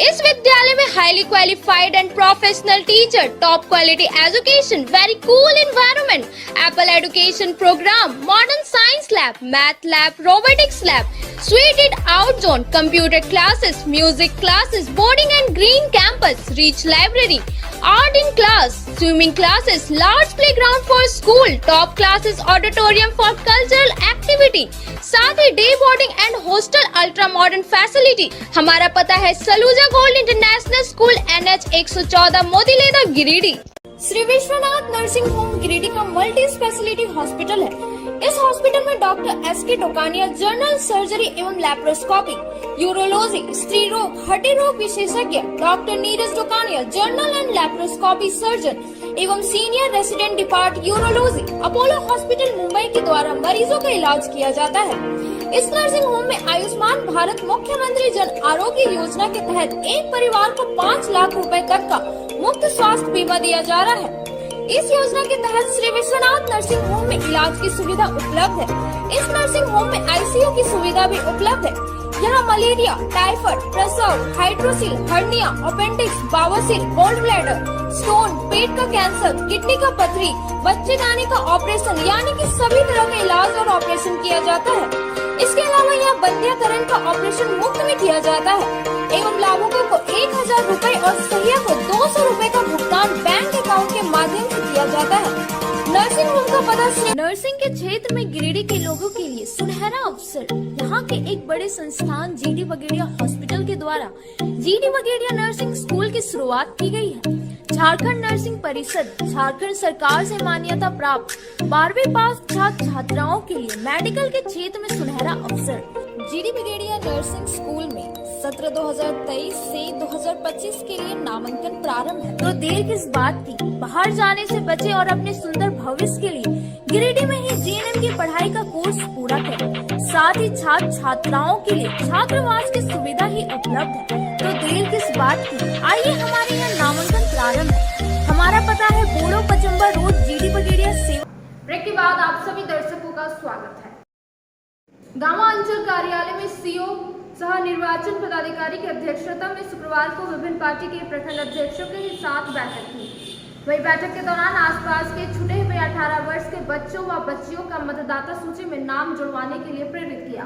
इस विद्यालय में highly qualified and professional teacher, top quality education, very cool environment, Apple education programme, modern science lab, math lab, robotics lab, suited out zone, computer classes, music classes, boarding and green campus, rich library, art in class, swimming classes, large playground for school, top classes, auditorium for cultural activity, साथ ही day boarding and hostel ultra modern facility. हमारा पता है Saluja gold international school, NH 114, Motileda, Giridih. Shri Vishwanath nursing home Giridih का multi speciality hospital है। इस hospital में doctor SK Tokania general surgery एवं लैप्रोस्कोपी, यूरोलॉजी, स्त्री रोग, हड्डी रोग विशेषज्ञ, doctor Neeraj Tokania general and laparoscopy surgeon एवं senior resident depart urology, Apollo hospital Mumbai के द्वारा मरीजों का इलाज किया जाता है। इस नर्सिंग होम में आयुष्मान भारत मुख्यमंत्री जन आरोग्य योजना के तहत एक परिवार को 5 लाख रुपए तक का मुफ्त स्वास्थ्य बीमा दिया जा रहा है। इस योजना के तहत श्री विश्वनाथ नर्सिंग होम में इलाज की सुविधा उपलब्ध है। इस नर्सिंग होम में ICU की सुविधा भी उपलब्ध है। यहाँ मलेरिया, टाइफाइड, प्रसव, हाइड्रोसिल, हर्निया, अपेंडिक्स, बावसीर, गोल्ड ब्लैडर, स्टोन, पेट का कैंसर, किडनी का पथरी, बच्चेदानी का ऑपरेशन यानी कि सभी तरह का इलाज और ऑपरेशन किया जाता है। इसके अलावा यहाँ बंध्याकरण का ऑपरेशन मुफ्त में किया जाता है एवं लाभुकों को 1000 रुपए और सहिया को 200 रुपए का भुगतान बैंक अकाउंट के माध्यम से किया जाता है। नर्सिंग होम का पता नर्सिंग के क्षेत्र में गिरिडीह के लोगों के लिए सुनहरा अवसर। यहाँ के एक बड़े संस्थान GD बगेड़िया हॉस्पिटल के द्वारा GD बगेड़िया नर्सिंग स्कूल की शुरुआत की गई है। झारखंड नर्सिंग परिषद, झारखंड सरकार से मान्यता प्राप्त 12वीं पास छात्र छात्राओं के लिए मेडिकल के क्षेत्र में सुनहरा अवसर। GD बगेड़िया नर्सिंग स्कूल में सत्र 2023 से 2025 के लिए नामांकन प्रारंभ है। तो देर किस बात की, बाहर जाने से बचे और अपने सुंदर भविष्य के लिए गिरिडीह में ही GNM की पढ़ाई का कोर्स पूरा करें। साथ ही छात्र छात्राओं के लिए छात्रावास की सुविधा ही उपलब्ध है। तो देर किस बात की, आइए हमारे यहाँ नामांकन प्रारंभ है। हमारा पता है बोड़ो पचम्बा रोड, GD बगेड़िया सेवा। ब्रेक के बाद आप सभी दर्शकों का स्वागत है। गांवा अंचल कार्यालय में CO सह निर्वाचन पदाधिकारी की अध्यक्षता में शुक्रवार को विभिन्न पार्टी के प्रखंड अध्यक्षों के साथ बैठक हुई। वही बैठक के दौरान आसपास के छूटे हुए 18 वर्ष के बच्चों व बच्चियों का मतदाता सूची में नाम जुड़वाने के लिए प्रेरित किया।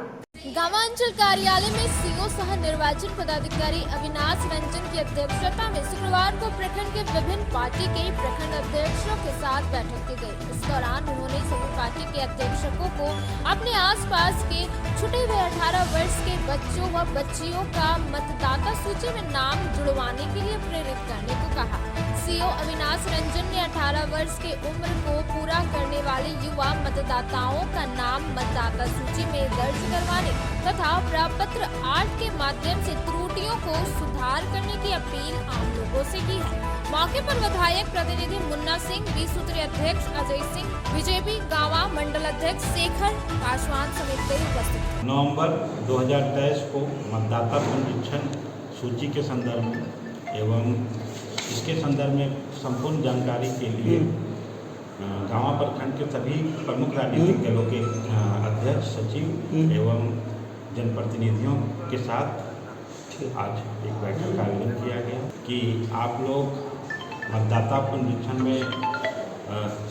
गांवा अंचल कार्यालय में CO सह निर्वाचन पदाधिकारी अविनाश रंजन की अध्यक्षता में शुक्रवार को प्रखंड के विभिन्न पार्टी के प्रखंड अध्यक्षों के साथ बैठक की गई। इस दौरान उन्होंने सभी पार्टी के अध्यक्षों को अपने आसपास के छूटे हुए 18 वर्ष के बच्चों व बच्चियों का मतदाता सूची में नाम जुड़वाने के लिए प्रेरित करने को कहा। CO अविनाश रंजन ने 18 वर्ष के उम्र को पूरा करने वाले युवा मतदाताओं का नाम मतदाता सूची में दर्ज करवाने तथा प्रपत्र 8 के माध्यम से त्रुटियों को सुधार करने की अपील आम लोगों से की है। मौके पर विधायक प्रतिनिधि मुन्ना सिंह, 20 सूत्रीय अध्यक्ष अजय सिंह, बीजेपी गांवा मंडल अध्यक्ष शेखर पासवान समेत कई उपस्थित। नवंबर 2023 को मतदाता पंजीक्षण सूची के संदर्भ में एवं इसके संदर्भ में संपूर्ण जानकारी के लिए गांवा प्रखंड के सभी प्रमुख राजनीतिक दलों के अध्यक्ष, सचिव एवं जनप्रतिनिधियों के साथ आज एक बैठक का आयोजन किया गया कि आप लोग मतदाता पंजीक्षण में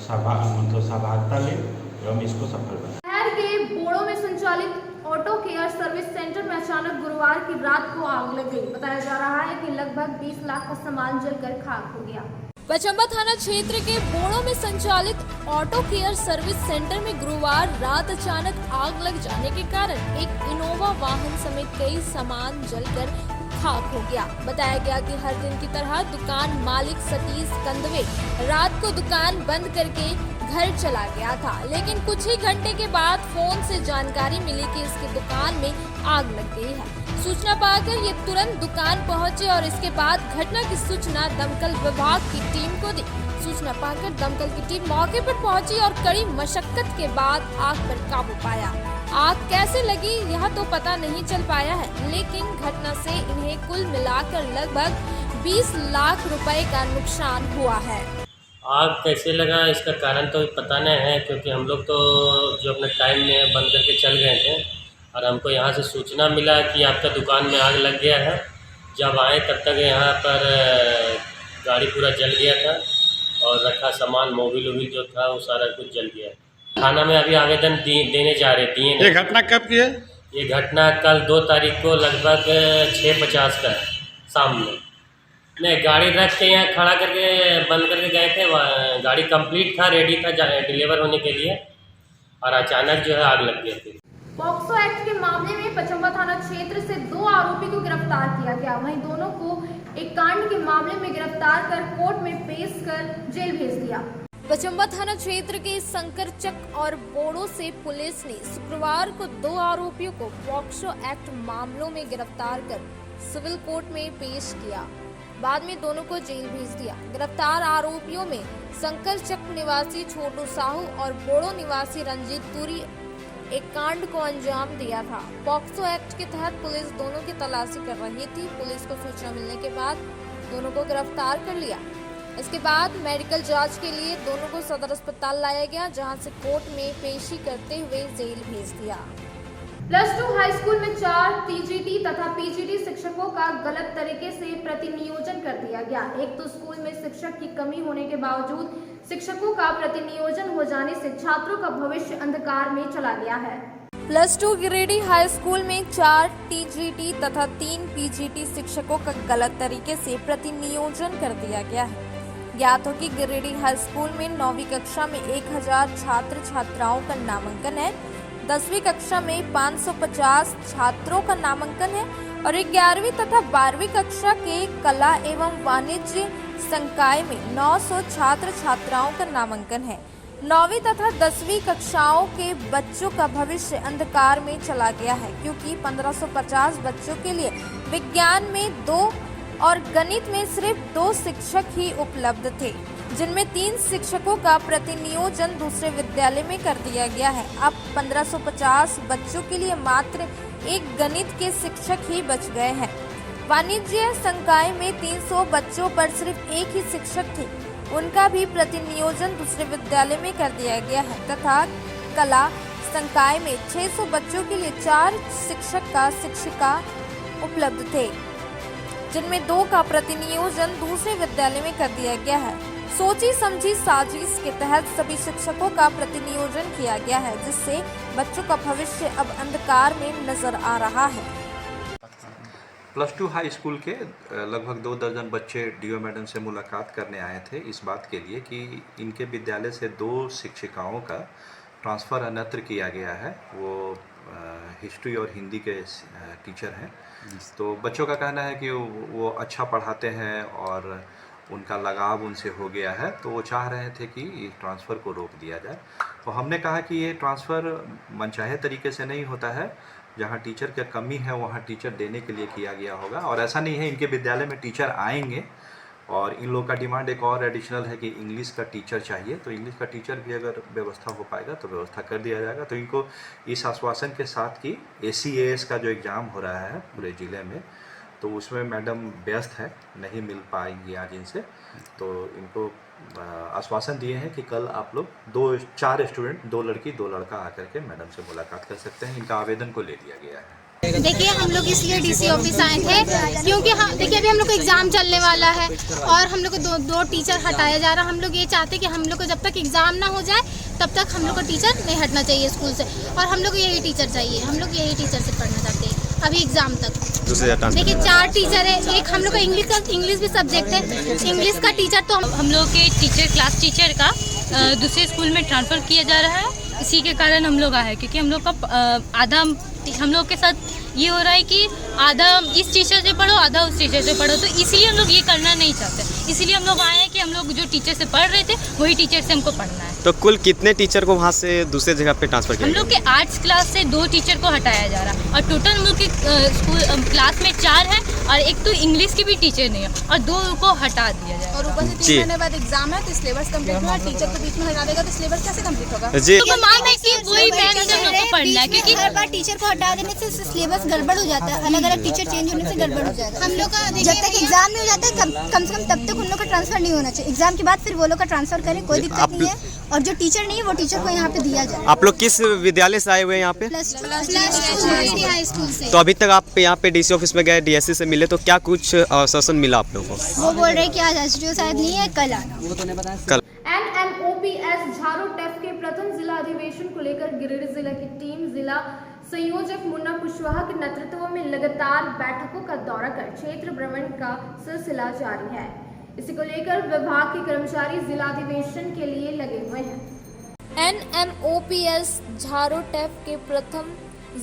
सहभागिता लें एवं इसको सफल बनाएं। शहर के बोड़ो में संचालित ऑटो केयर सर्विस सेंटर में अचानक गुरुवार की रात को आग लग गई। बताया जा रहा है कि लगभग 20 लाख का सामान जलकर खाक हो गया। पचम्बा थाना क्षेत्र के बोड़ो में संचालित ऑटो केयर सर्विस सेंटर में गुरुवार रात अचानक आग लग जाने के कारण एक इनोवा वाहन समेत कई सामान जलकर खाक हो गया। बताया गया कि हर दिन की तरह दुकान मालिक सतीश कंदवे रात को दुकान बंद करके घर चला गया था, लेकिन कुछ ही घंटे के बाद फोन से जानकारी मिली कि इसकी दुकान में आग लग गई है। सूचना पाकर ये तुरंत दुकान पहुंचे और इसके बाद घटना की सूचना दमकल विभाग की टीम को दी। सूचना पाकर दमकल की टीम मौके पर पहुंची और कड़ी मशक्कत के बाद आग पर काबू पाया। आग कैसे लगी यह तो पता नहीं चल पाया है, लेकिन घटना से इन्हें कुल मिलाकर लगभग 20 लाख रुपए का नुकसान हुआ है। आग कैसे लगा इसका कारण तो पता नहीं है, क्योंकि हम लोग तो जो अपने टाइम में बंद करके चल गए थे और हमको यहाँ से सूचना मिला कि आपका दुकान में आग लग गया है। जब आए तब तक यहाँ पर गाड़ी पूरा जल गया था और रखा सामान मोबिल वोबिल जो था वो सारा कुछ जल गया। थाना में अभी आवेदन देने जा रहे दिए। ये घटना कब की है? ये घटना कल 2 तारीख को लगभग 6:50 का शाम में। नहीं, गाड़ी रख के यहाँ खड़ा करके बंद करके गए थे। गाड़ी कंप्लीट था, रेडी था डिलीवर होने के लिए, और अचानक जो है आग लग गई थी। पॉक्सो एक्ट के मामले में पचम्बा थाना क्षेत्र से 2 आरोपी को गिरफ्तार किया गया। वहीं दोनों को एक कांड के मामले में गिरफ्तार कर कोर्ट में पेश कर जेल भेज दिया। पचम्बा थाना क्षेत्र के संकरचक और बोड़ो से पुलिस ने शुक्रवार को 2 आरोपियों को पॉक्सो एक्ट मामलों में गिरफ्तार कर सिविल कोर्ट में पेश किया। बाद में दोनों को जेल भेज दिया। गिरफ्तार आरोपियों में संकरचक निवासी छोटू साहू और बोड़ो निवासी रंजीत तुरी एक कांड को अंजाम दिया था। पॉक्सो एक्ट के तहत पुलिस दोनों की तलाशी कर रही थी। पुलिस को सूचना मिलने के बाद दोनों को गिरफ्तार कर लिया। इसके बाद मेडिकल जांच के लिए दोनों को सदर अस्पताल लाया गया, जहां से कोर्ट में पेशी करते हुए जेल भेज दिया। +2 हाई स्कूल में 4 टीजीटी तथा पीजीटी शिक्षकों का गलत तरीके से प्रतिनियोजन कर दिया गया। एक तो स्कूल में शिक्षक की कमी होने के बावजूद शिक्षकों का प्रतिनियोजन हो जाने से छात्रों का भविष्य अंधकार में चला गया है। +2 गिरिडीह हाई स्कूल में 4 टीजीटी तथा 3 पीजीटी शिक्षकों का गलत तरीके से प्रतिनियोजन कर दिया गया है। ज्ञात हो कि गिरिडीह हाई स्कूल में 9वीं कक्षा में 1000 छात्र छात्राओं का नामांकन है। 10वीं कक्षा में 550 छात्रों का नामांकन है और 11वीं तथा 12वीं कक्षा के कला एवं वाणिज्य संकाय में 900 छात्र छात्राओं का नामांकन है। 9वीं तथा 10वीं कक्षाओं के बच्चों का भविष्य अंधकार में चला गया है, क्योंकि 1550 बच्चों के लिए विज्ञान में 2 और गणित में सिर्फ 2 शिक्षक ही उपलब्ध थे, जिनमें 3 शिक्षकों का प्रतिनियोजन दूसरे विद्यालय में कर दिया गया है। अब 1550 बच्चों के लिए मात्र 1 गणित के शिक्षक ही बच गए हैं। वाणिज्य संकाय में 300 बच्चों पर सिर्फ 1 ही शिक्षक थे, उनका भी प्रतिनियोजन दूसरे विद्यालय में कर दिया गया है तथा कला संकाय में 600 बच्चों के लिए 4 शिक्षक का शिक्षिका उपलब्ध थे, जिनमें 2 का प्रतिनियोजन दूसरे विद्यालय में कर दिया गया है। सोची समझी साजिश के तहत सभी शिक्षकों का प्रतिनियोजन किया गया है, जिससे बच्चों का भविष्य अब अंधकार में नजर आ रहा है। +2 हाई स्कूल के लगभग 2 दर्जन बच्चे डीओ मैडम से मुलाकात करने आए थे इस बात के लिए कि इनके विद्यालय से 2 शिक्षिकाओं का ट्रांसफ़र अन्यत्र किया गया है। वो हिस्ट्री और हिंदी के टीचर हैं। तो बच्चों का कहना है कि वो अच्छा पढ़ाते हैं और उनका लगाव उनसे हो गया है, तो वो चाह रहे थे कि इस ट्रांसफ़र को रोक दिया जाए। तो हमने कहा कि ये ट्रांसफ़र मनचाहे तरीके से नहीं होता है। जहाँ टीचर की कमी है वहाँ टीचर देने के लिए किया गया होगा, और ऐसा नहीं है इनके विद्यालय में टीचर आएंगे। और इन लोग का डिमांड एक और एडिशनल है कि इंग्लिश का टीचर चाहिए, तो इंग्लिश का टीचर भी अगर व्यवस्था हो पाएगा तो व्यवस्था कर दिया जाएगा। तो इनको इस आश्वासन के साथ कि ACAS का जो एग्ज़ाम हो रहा है पूरे ज़िले में, तो उसमें मैडम व्यस्त है, नहीं मिल पाएंगी आज इनसे। तो इनको आश्वासन दिए हैं कि कल आप लोग 4 स्टूडेंट, 2 लड़की 2 लड़का आकर के मैडम से मुलाकात कर सकते हैं। इनका आवेदन को ले लिया गया है। देखिए, हम लोग इसलिए DC ऑफिस आए थे क्योंकि देखिए अभी हम लोग को एग्ज़ाम चलने वाला है और हम लोग को 2 टीचर हटाया जा रहा है। हम लोग ये चाहते हैं कि हम लोग को जब तक एग्ज़ाम ना हो जाए तब तक हम लोग को टीचर नहीं हटना चाहिए स्कूल से, और हम लोग को यही टीचर चाहिए। हम लोग यही टीचर से पढ़ना चाहते हैं अभी एग्ज़ाम तक। देखिए 4 टीचर है, एक हम लोग का इंग्लिश भी सब्जेक्ट है। इंग्लिश का टीचर तो हम लोग के टीचर, क्लास टीचर का दूसरे स्कूल में ट्रांसफ़र किया जा रहा है। इसी के कारण हम लोग आए, क्योंकि हम लोग का आधा हम लोग के साथ ये हो रहा है कि आधा इस टीचर से पढ़ो, आधा उस टीचर से पढ़ो। तो इसलिए हम लोग ये करना नहीं चाहते। इसीलिए हम लोग आए हैं कि हम लोग जो टीचर से पढ़ रहे थे वही टीचर से हमको पढ़ना है। तो कुल कितने टीचर को वहाँ से दूसरे जगह पे ट्रांसफ़र किया? हम लोग के आर्ट्स क्लास से 2 टीचर को हटाया जा रहा और टोटल हम लोग के स्कूल क्लास में 4 है और एक तो इंग्लिश की भी टीचर नहीं है और 2 को हटा दिया जाए। और ऊपर से 3 महीने बाद एग्जाम है तो सिलेबस कंप्लीट हुआ, टीचर को बीच में हटा देगा तो सिलेबस कैसे कंप्लीट होगा? जी तो मांग है कि वही बैच हम लोग को पढ़ना है क्योंकि हर बार टीचर को हटा देने से सिलेबस गड़बड़ हो जाता है, अलग अलग टीचर चेंज होने से गड़बड़ हो जाएगा। हम लोग का जब तक एग्जाम नहीं हो जाता है कम से कम तब तक उन लोग का ट्रांसफर नहीं होना चाहिए। एग्जाम के बाद फिर वो लोग का ट्रांसफर करें, कोई दिक्कत नहीं है। और जो टीचर नहीं है वो टीचर को यहाँ पे दिया जाए। आप लोग किस विद्यालय से आए हुए हैं यहाँ पे? प्लस टू हाई स्कूल से। तो अभी तक आप यहाँ पे डीसी ऑफिस में गए, डीएससी से मिले, तो क्या कुछ आश्वासन मिला आप लोगों को? वो बोल रहे कि आज एसडीओ शायद नहीं है, कल आना। कल NMOPS झारो टेफ के प्रथम जिला अधिवेशन को लेकर गिरिडीह जिला की टीम जिला संयोजक मुन्ना कुशवाहा के नेतृत्व में लगातार बैठकों का दौरा कर क्षेत्र भ्रमण का सिलसिला जारी है। इसी को लेकर विभाग के कर्मचारी जिला अधिवेशन के लिए लगे हुए हैं। NMOPS झारो टेफ के प्रथम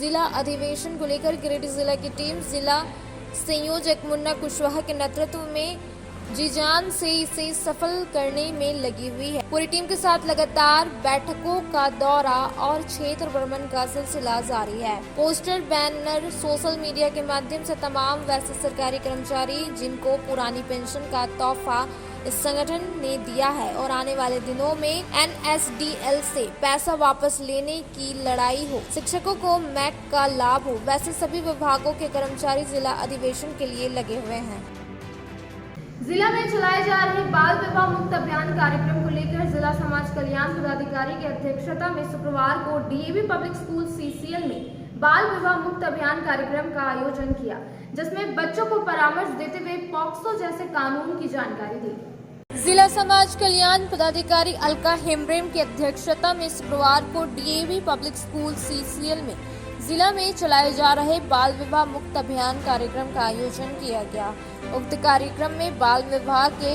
जिला अधिवेशन को लेकर गिरिडीह जिला की टीम जिला संयोजक मुन्ना कुशवाहा के नेतृत्व में जी जान से इसे सफल करने में लगी हुई है। पूरी टीम के साथ लगातार बैठकों का दौरा और क्षेत्र भ्रमण का सिलसिला जारी है। पोस्टर, बैनर, सोशल मीडिया के माध्यम से तमाम वैसे सरकारी कर्मचारी जिनको पुरानी पेंशन का तोहफा इस संगठन ने दिया है और आने वाले दिनों में NSDL से पैसा वापस लेने की लड़ाई हो, शिक्षकों को मैक का लाभ हो, वैसे सभी विभागों के कर्मचारी जिला अधिवेशन के लिए लगे हुए हैं। जिला में चलाए जा रहे बाल विवाह मुक्त अभियान कार्यक्रम को लेकर जिला समाज कल्याण पदाधिकारी की अध्यक्षता में शुक्रवार को DAV पब्लिक स्कूल CCL में बाल विवाह मुक्त अभियान कार्यक्रम का आयोजन किया, जिसमें बच्चों को परामर्श देते हुए पॉक्सो जैसे कानून की जानकारी दी। जिला समाज कल्याण पदाधिकारी अलका हेम्ब्रेम की अध्यक्षता में शुक्रवार को DAV पब्लिक स्कूल CCL में जिला में चलाए जा रहे बाल विवाह मुक्त अभियान कार्यक्रम का आयोजन किया गया। उक्त कार्यक्रम में बाल विवाह के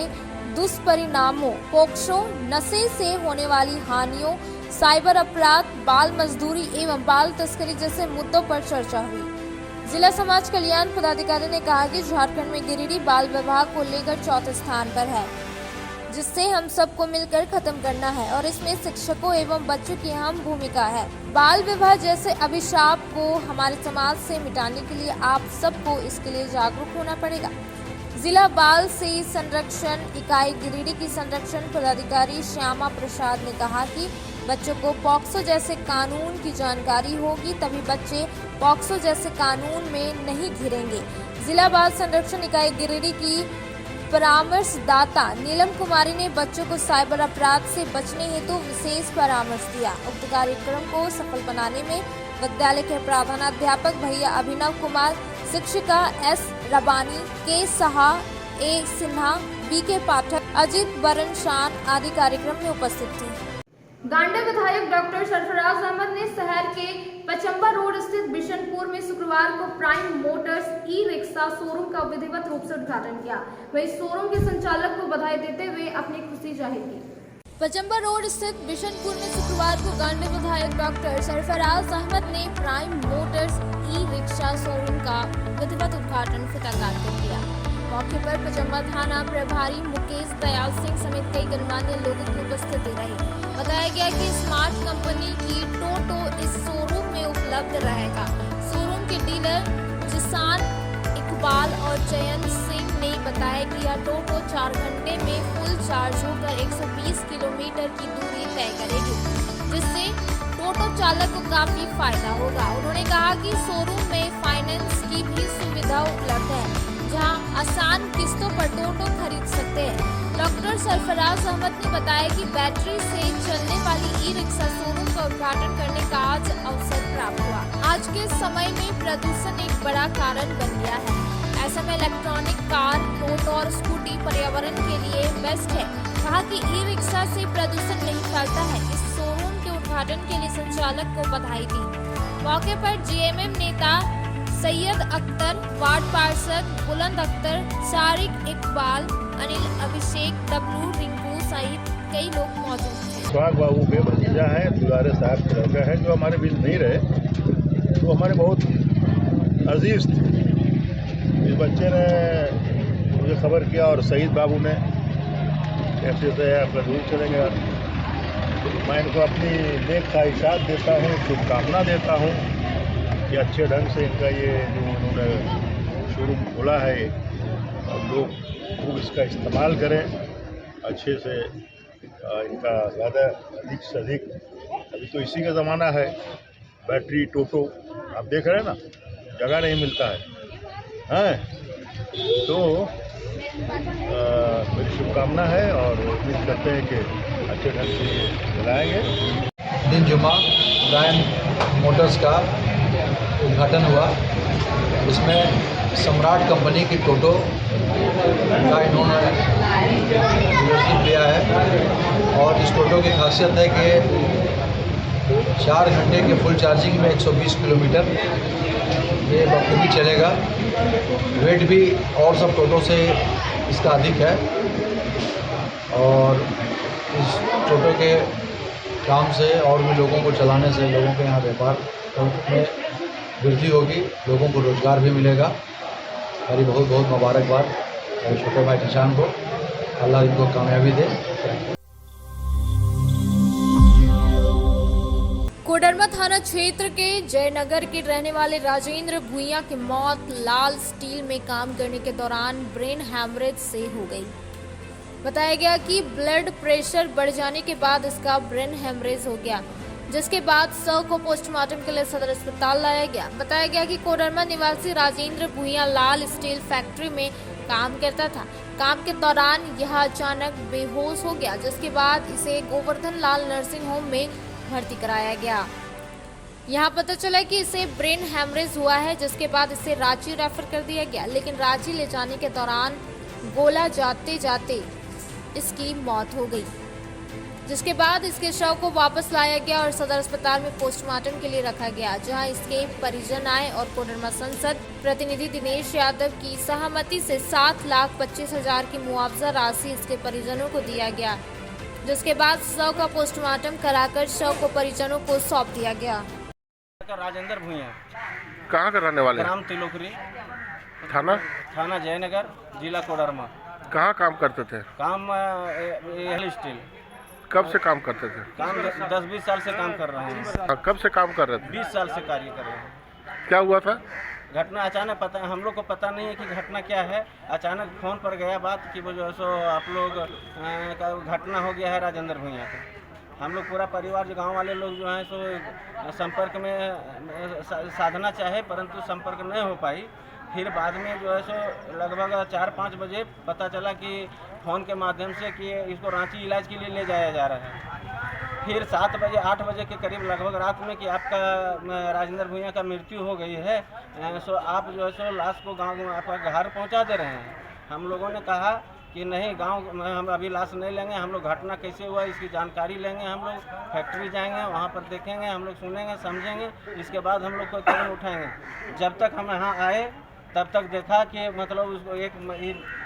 दुष्परिणामों, पोक्सो, नशे से होने वाली हानियों, साइबर अपराध, बाल मजदूरी एवं बाल तस्करी जैसे मुद्दों पर चर्चा हुई। जिला समाज कल्याण पदाधिकारी ने कहा कि झारखंड में गिरिडीह बाल विवाह को लेकर चौथे स्थान पर है, जिससे हम सबको मिलकर खत्म करना है और इसमें शिक्षकों एवं बच्चों की अहम भूमिका है। बाल विवाह जैसे अभिशाप को हमारे समाज से मिटाने के लिए आप सबको इसके लिए जागरूक होना पड़ेगा। जिला बाल से संरक्षण इकाई गिरिडीह की संरक्षण पदाधिकारी श्यामा प्रसाद ने कहा कि बच्चों को पॉक्सो जैसे कानून की जानकारी होगी, तभी बच्चे पॉक्सो जैसे कानून में नहीं घिरेंगे। जिला बाल संरक्षण इकाई गिरिडीह की परामर्शदाता नीलम कुमारी ने बच्चों को साइबर अपराध से बचने हेतु विशेष परामर्श दिया। उक्त कार्यक्रम को सफल बनाने में विद्यालय के प्रधानाध्यापक भैया अभिनव कुमार, शिक्षिका S Rabbani, K Saha, A Sinha, BK पाठक, अजित बरन शान आदि कार्यक्रम में उपस्थित थी। गांडा विधायक डॉक्टर सरफराज अहमद ने शहर के पचम्बा रोड स्थित बिशनपुर में शुक्रवार को प्राइम मोटर्स ई-रिक्शा शोरूम का विधिवत रूप से उद्घाटन किया। वहीं शोरूम के संचालक को बधाई देते हुए अपनी खुशी जाहिर की। पचम्बा रोड स्थित बिशनपुर में शुक्रवार को गांडा विधायक डॉक्टर सरफराज अहमद ने प्राइम मोटर्स ई-रिक्शा शोरूम का विधिवत उद्घाटन फिताकार कर दिया। मौके पर पचम्बा थाना प्रभारी मुकेश दयाल सिंह समेत कई गणमान्य लोगों की उपस्थिति रही। बताया गया कि स्मार्ट कंपनी की टोटो इस शोरूम में उपलब्ध रहेगा। शोरूम के डीलर जिसान इकबाल और चयन सिंह ने बताया कि यह टोटो 4 घंटे में फुल चार्ज होकर 120 किलोमीटर की दूरी तय करेगी, जिससे टोटो चालक को काफी फायदा होगा। उन्होंने कहा कि शोरूम में फाइनेंस की भी सुविधा उपलब्ध है, जहां आसान किस्तों पर टोटो खरीद सकते हैं। डॉक्टर सरफराज अहमद ने बताया कि बैटरी से चलने वाली ई-रिक्शा शोरूम का उद्घाटन करने का आज अवसर प्राप्त हुआ। आज के समय में प्रदूषण एक बड़ा कारण बन गया है। ऐसे में इलेक्ट्रॉनिक कार, टोटो और स्कूटी पर्यावरण के लिए बेस्ट है। कहा कि ई-रिक्शा से प्रदूषण नहीं फैलता है। इस शोरूम के उद्घाटन के लिए संचालक को बधाई दी। मौके पर JMM नेता सैयद अख्तर, वार्ड पार्षद बुलंद अख्तर, सारिक इकबाल, अनिल अभिषेक, डब्लू, रिंकू सहित कई लोग मौजूद थे। सुहाग बाबू के भतीजा है, दुलारे साहब के लड़का है, जो हमारे बीच नहीं रहे, तो हमारे बहुत अजीज थे। इस बच्चे ने मुझे खबर किया और सईद बाबू ने कैसे से आपका दूर चलेगा, मैं इनको अपनी नेक ख्वाहिशात देता हूँ, शुभकामना देता हूँ कि अच्छे ढंग से इनका ये जो उन्होंने शोरूम खोला है और लोग खूब इसका इस्तेमाल करें अच्छे से। इनका ज़्यादा अधिक से अधिक, अभी तो इसी का ज़माना है, बैटरी टोटो आप देख रहे हैं ना, जगह नहीं मिलता है तो मेरी शुभकामना है और उम्मीद करते हैं कि अच्छे ढंग से ये चलाएँगे। दिन जुमा ब्रांड मोटर्स का उद्घाटन हुआ। इसमें सम्राट कंपनी की टोटो का इन्होंने डीलरशिप लिया है और इस टोटो की खासियत है कि 4 घंटे के फुल चार्जिंग में 120 किलोमीटर ये बखूबी चलेगा। वेट भी और सब टोटो से इसका अधिक है और इस टोटो के काम से और भी लोगों को चलाने से लोगों के यहाँ व्यापार में वृद्धि होगी, लोगों को रोज़गार भी मिलेगा। मेरी बहुत बहुत मुबारकबाद मेरे छोटे भाई किसान को, अल्लाह इनको कामयाबी दे। कोडरमा थाना क्षेत्र के जयनगर के रहने वाले राजेंद्र भुइयां की मौत लाल स्टील में काम करने के दौरान ब्रेन हैमरेज से हो गई। बताया गया कि ब्लड प्रेशर बढ़ जाने के बाद इसका ब्रेन हैमरेज हो गया, जिसके बाद शव को पोस्टमार्टम के लिए सदर अस्पताल लाया गया। बताया गया कि कोडरमा निवासी राजेंद्र भुइयां लाल स्टील फैक्ट्री में काम करता था। काम के दौरान यह अचानक बेहोश हो गया, जिसके बाद इसे गोवर्धन लाल नर्सिंग होम में भर्ती कराया गया। यहाँ पता चला कि इसे ब्रेन हैमरेज हुआ है, जिसके बाद इसे रांची रेफर कर दिया गया, लेकिन रांची ले जाने के दौरान गोला जाते जाते इसकी मौत हो गई, जिसके बाद इसके शव को वापस लाया गया और सदर अस्पताल में पोस्टमार्टम के लिए रखा गया, जहां इसके परिजन आए और कोडरमा संसद प्रतिनिधि दिनेश यादव की सहमति से 7,25,000 की मुआवजा राशि इसके परिजनों को दिया गया, जिसके बाद शव का पोस्टमार्टम कराकर शव को परिजनों को सौंप दिया गया। राजेंद्र भुइयां कहाँ का रहने वाले? ग्राम तिलोकरी, थाना जयनगर, जिला कोडरमा। कहाँ काम करते थे? काम स्टील। कब से काम करते थे? काम 10-20 साल से काम कर रहे हैं। कब से काम कर रहे थे? 20 साल से कार्य कर रहे हैं। क्या हुआ था? घटना अचानक पता, हम लोग को पता नहीं है कि घटना क्या है। अचानक फोन पर गया बात कि वो जो सो आप लोग का घटना हो गया है राजेंद्र भुइयां का। हम लोग पूरा परिवार, जो गांव वाले लोग जो हैं सो संपर्क में साधना चाहे, परंतु संपर्क नहीं हो पाई। फिर बाद में जो है सो लगभग 4-5 बजे पता चला कि फ़ोन के माध्यम से कि इसको रांची इलाज के लिए ले जाया जा रहा है। फिर 7 बजे 8 बजे के करीब लगभग रात में कि आपका राजेंद्र भुइयां का मृत्यु हो गई है, सो आप जो है सो लाश को गांव में आपका घर पहुंचा दे रहे हैं। हम लोगों ने कहा कि नहीं, गांव में हम अभी लाश नहीं लेंगे, हम लोग घटना कैसे हुआ इसकी जानकारी लेंगे, हम लोग फैक्ट्री जाएंगे, वहां पर देखेंगे, हम लोग सुनेंगे, समझेंगे, इसके बाद हम लोग कोई कदम उठाएंगे। जब तक हम यहाँ आए तब तक देखा कि मतलब उसको एक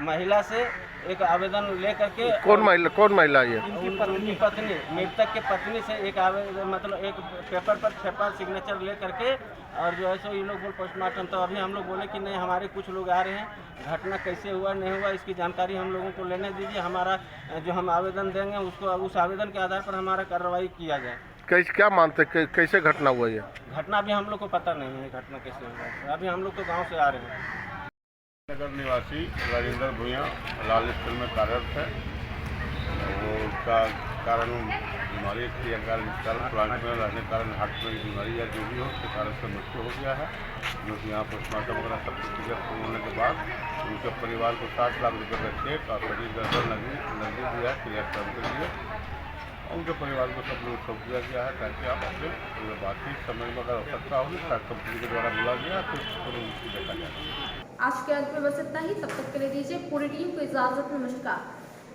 महिला से एक आवेदन लेकर के, कौन महिला ये? उनकी पत्नी, मृतक के पत्नी से एक आवेदन, मतलब एक पेपर पर छपा सिग्नेचर ले करके, और जो है सो ये लोग पोस्टमार्टम। तो अभी हम लोग बोले कि नहीं, हमारे कुछ लोग आ रहे हैं, घटना कैसे हुआ नहीं हुआ इसकी जानकारी हम लोगों को लेने दीजिए। हमारा जो हम आवेदन देंगे उसको, उस आवेदन के आधार पर हमारा कार्रवाई किया जाए। क्या मानते, कैसे घटना हुआ ये? घटना अभी हम लोग को पता नहीं है घटना कैसे हुआ। अभी हम लोग तो गांव से आ रहे हैं। नगर निवासी राजेंद्र भुइयां लाल स्टील में कार्यरत है। वो उसका कारण बीमारी के कारण प्लांट में रहने के कारण हार्ट में बीमारी या जो भी हो, उसके कारण से मृत्यु हो गया है। जो कि यहाँ पोस्टमार्टम वगैरह सब प्रक्रिया पूर्ण होने के बाद उनके परिवार को 60 लाख रुपये का चेक और सभी दर्जन नकदी दिया क्लियर करने के लिए। उनके परिवार को सब लोग सौंप दिया गया है, ताकि आप अपने बाकी समय में अगर आवश्यकता होगी कंपनी के द्वारा बुला गया तो उसको देखा जाए। आज के अंत में बस इतना ही। तब तक के लिए दीजिए पूरी टीम को इजाजत। नमस्कार।